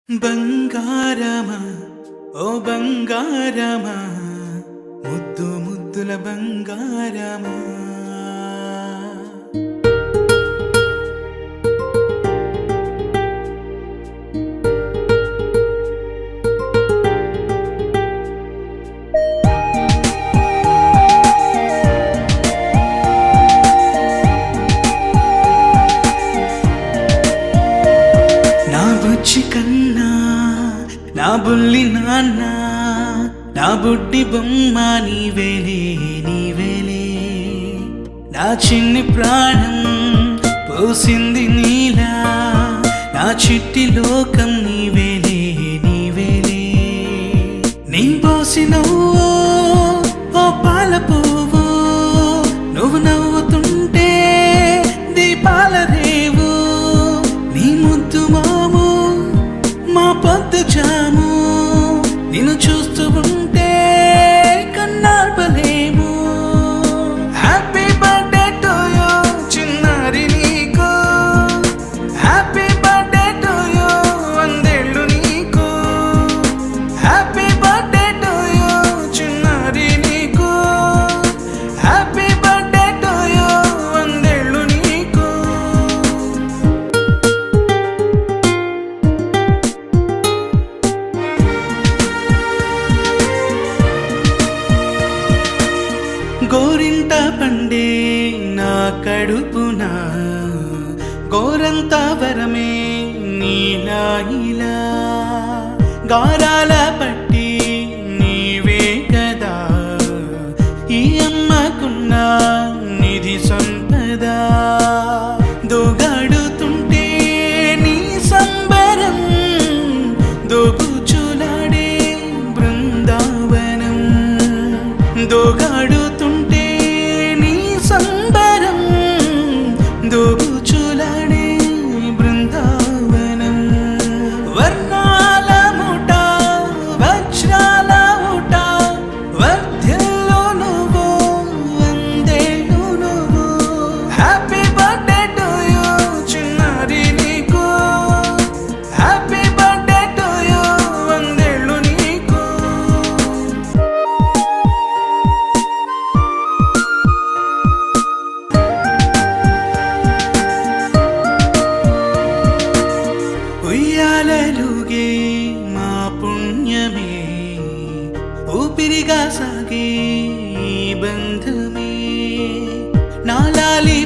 బంగారమా ఓ బంగారమా ముద్దు ముద్దుల బంగారమా నా బుజ్జి కన్నా నా బుల్లి నాన్న నా బుడ్డి బొమ్మ నీవేలే నీవేలే నా చిన్ని ప్రాణం పోసింది నీలా నా చిట్టి లోకం నీవేలే నీవేలే నీ పోసినవో ఓ పాల పువ్వు నువ్వు నవ్వుతుంటే దీపాల రేవు నీ ముద్దు మాము మా పొద్దు జాము నిన్ను చూస్తూ ఉంటే కన్నార్పలేము. హ్యాపీ బర్త్డే టు యూ చిన్నారి నీకు, హ్యాపీ బర్త్డే టు యూ వందేళ్ళు నీకు, హ్యాపీ బర్త్డే టు యూ చిన్నారి నీకు, హ్యాపీ బర్త్డే టు యూ వందేళ్ళు నీకు. గోరింట పండే నా కడుపున గోరంత వరమే నీలా ఇలా గారాల పట్టి నీవే కదా ఈ అమ్మకున్న నిధి సంపద దోగాడుతుంటే నీ సంబరం దోబుచులాడే బృందావనం దోగాడుతుంటే నీ సంబరం దోబుచులాడే బృందావనం వర్ణాల ముఠ వజ్రాల ఊట వర్ధిల్లు నువ్వు వందేళ్ళు నువ్వు. హ్యాపీ బర్త్డే టు యూ చిన్నారి నీకు, హ్యాపీ బర్త్డే టు యూ వందేళ్ళు నీకు. ఉయ్యాలలుగే మా పుణ్యమే ఊపిరిగా సాగే ఈ బంధమే నాలాలి